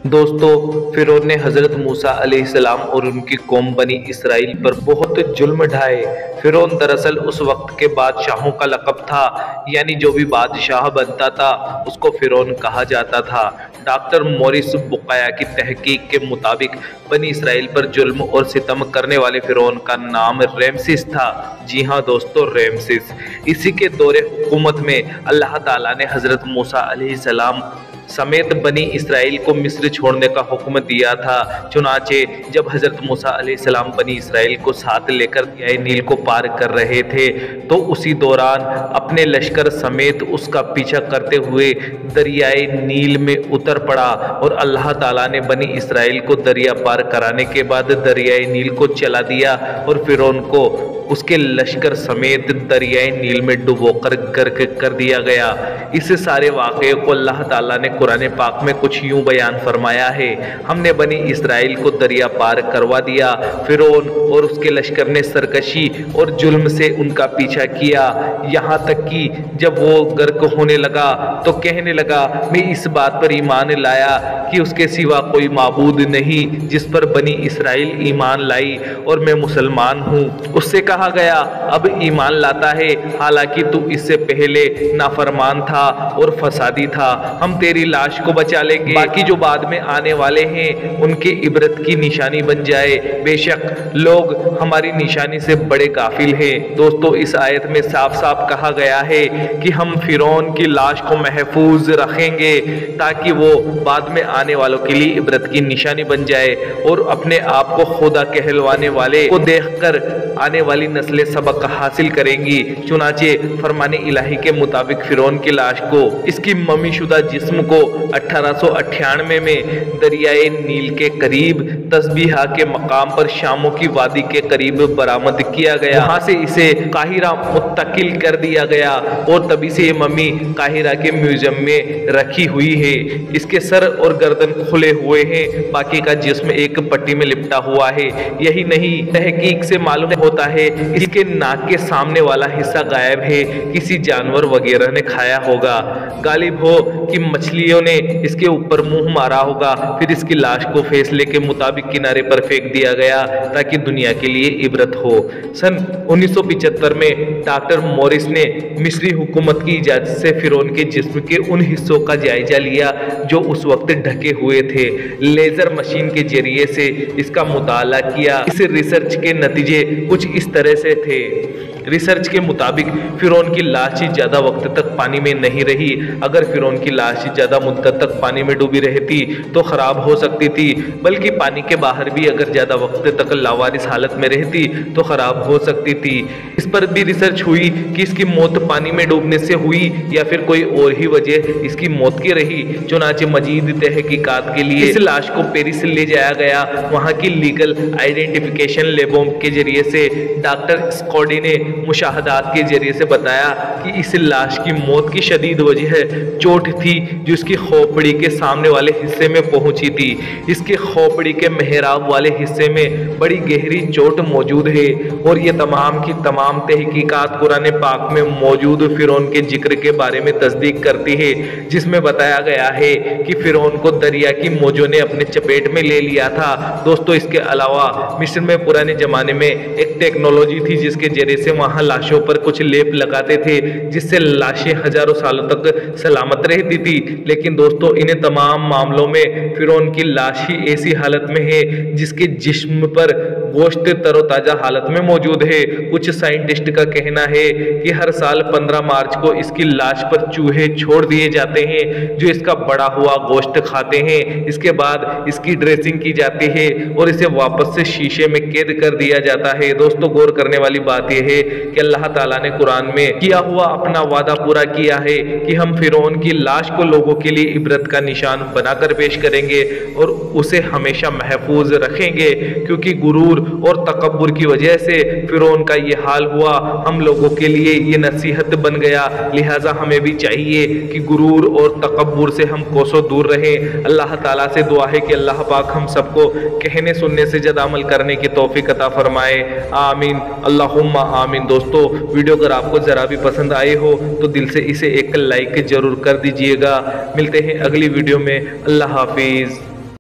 दोस्तों, फिरौन ने हजरत मूसा अलैहिस्सलाम और उनकी कौम बनी इसराइल पर बहुत जुल्म ढाए। फिरौन दरअसल उस वक्त के बादशाहों का लक़ब था, यानी जो भी बादशाह बनता था उसको फिरौन कहा जाता था। डॉक्टर मॉरिस बुकाया की तहकीक के मुताबिक बनी इसराइल पर जुल्म और सितम करने वाले फिरौन का नाम रमसेस था। जी हाँ दोस्तों, रमसेस। इसी के दौरे हुकूमत में अल्लाह ताला ने हजरत मूसा अलैहिस्सलाम समेत बनी इसराइल को मिस्र छोड़ने का हुक्म दिया था। चुनाचे जब हजरत मूसा अलैहिस्सलाम बनी इसराइल को साथ लेकर दरियाए नील को पार कर रहे थे तो उसी दौरान अपने लश्कर समेत उसका पीछा करते हुए दरियाए नील में उतर पड़ा और अल्लाह ताला ने बनी इसराइल को दरिया पार कराने के बाद दरियाए नील को चला दिया और फिरौन को उसके लश्कर समेत दरियाए नील में डुबोकर गर्क कर दिया गया। इस सारे वाक़े को अल्लाह ताला ने कुरान पाक में कुछ यूं बयान फरमाया है, हमने बनी इसराइल को दरिया पार करवा दिया। फिरौन और उसके लश्कर ने सरकशी और जुल्म से उनका पीछा किया, यहाँ तक कि जब वो गर्क होने लगा तो कहने लगा, मैं इस बात पर ईमान लाया कि उसके सिवा कोई माबूद नहीं जिस पर बनी इसराइल ईमान लाई और मैं मुसलमान हूँ। उससे कहा गया, अब ईमान लाता है, हालांकि तू इससे पहले नाफरमान था और फसादी था, हम तेरी लाश को बचा लेंगे, बाकी जो बाद में आने वाले हैं उनके इबरत की निशानी बन जाए। बेशक लोग हमारी निशानी से बड़े गाफिल हैं। दोस्तों, इस आयत में साफ साफ कहा गया है कि हम फिरौन की लाश को महफूज रखेंगे ताकि वो बाद में आने वालों के लिए इबरत की निशानी बन जाए और अपने आप को खुदा कहलवाने वाले को देखकर आने वाली नस्लें सबक हासिल करेंगी। चुनाचे फरमाने इलाही के मुताबिक फिरौन की लाश को इसकी ममी शुदा जिस्म को 1898 में दरियाए नील के करीब तस्बीहा के मकाम पर शामों की वादी के करीब बरामद किया गया। वहां से इसे काहिरा मुत्तकिल कर दिया गया और तभी से ये ममी काहिरा के म्यूजियम में रखी हुई है। इसके सर और गर्दन खुले हुए हैं, बाकी का जिस्म एक पट्टी में लिपटा हुआ है। यही नहीं, तहकीक से मालूम होता है इसके नाक के सामने वाला हिस्सा गायब है, किसी जानवर वगैरह ने खाया होगा। गालिब हो कि मछलियों ने इसके ऊपर मुंह मारा होगा, फिर इसकी लाश को फैसले के मुताबिक किनारे पर फेंक दिया गया ताकि दुनिया के लिए इबरत हो। सन 1975 में डॉक्टर मॉरिस ने मिस्री हुकूमत की इजाजत से फिरौन के जिस्म के उन हिस्सों का जायजा लिया जो उस वक्त ढके हुए थे। लेजर मशीन के जरिए से इसका मुताला किया। इस रिसर्च के नतीजे कुछ इस तरह से थे। रिसर्च के मुताबिक फिरौन की लाश ज़्यादा वक्त तक पानी में नहीं रही। अगर फिरौन की लाश ज़्यादा मुद्दत तक पानी में डूबी रहती तो ख़राब हो सकती थी, बल्कि पानी के बाहर भी अगर ज़्यादा वक्त तक लावारिस हालत में रहती तो ख़राब हो सकती थी। इस पर भी रिसर्च हुई कि इसकी मौत पानी में डूबने से हुई या फिर कोई और ही वजह इसकी मौत की रही। चुनाचे मजीद तहकीकात के लिए इस लाश को पेरिस ले जाया गया। वहाँ की लीगल आइडेंटिफिकेशन लेबों के जरिए से डॉक्टर स्कॉडी ने मुशाहदात के जरिए से बताया कि इस लाश की मौत की शदीद वजह चोट थी जो इसकी खोपड़ी के सामने वाले हिस्से में पहुंची थी। इसके खोपड़ी के मेहराब वाले हिस्से में बड़ी गहरी चोट मौजूद है और ये तमाम की तमाम तहकीकात कुरान पाक में मौजूद फिरौन के जिक्र के बारे में तस्दीक करती है, जिसमें बताया गया है कि फिरौन को दरिया की मौजों ने अपने चपेट में ले लिया था। दोस्तों, इसके अलावा मिस्र में पुराने जमाने में एक टेक्नोलॉजी थी जिसके जरिए से वहां लाशों पर कुछ लेप लगाते थे जिससे लाशें हजारों सालों तक सलामत रहती थी। लेकिन दोस्तों, इन तमाम मामलों में फिरौन की लाश ही ऐसी हालत में है जिसके जिस्म पर गोश्त तरोताजा हालत में मौजूद है। कुछ साइंटिस्ट का कहना है कि हर साल 15 मार्च को इसकी लाश पर चूहे छोड़ दिए जाते हैं जो इसका बड़ा हुआ गोश्त खाते हैं। इसके बाद इसकी ड्रेसिंग की जाती है और इसे वापस से शीशे में कैद कर दिया जाता है। दोस्तों, गौर करने वाली बात यह है कि अल्लाह ताला ने कुरान में किया हुआ अपना वादा पूरा किया है कि हम फिरौन की लाश को लोगों के लिए इबरत का निशान बनाकर पेश करेंगे और उसे हमेशा महफूज रखेंगे, क्योंकि गुरूर और तकब्बुर की वजह से फिरौन का ये हाल हुआ। हम लोगों के लिए ये नसीहत बन गया, लिहाजा हमें भी चाहिए कि गुरूर और तकब्बुर से हम कोसों दूर रहें। अल्लाह ताला से दुआ है कि अल्लाह पाक हम सबको कहने सुनने से ज़्यादा अमल करने की तौफीक अता फरमाए। आमीन, अल्लाहुम्मा आमीन। दोस्तों, वीडियो अगर आपको ज़रा भी पसंद आए हो तो दिल से इसे एक लाइक जरूर कर दीजिएगा। मिलते हैं अगली वीडियो में। अल्लाह हाफिज़।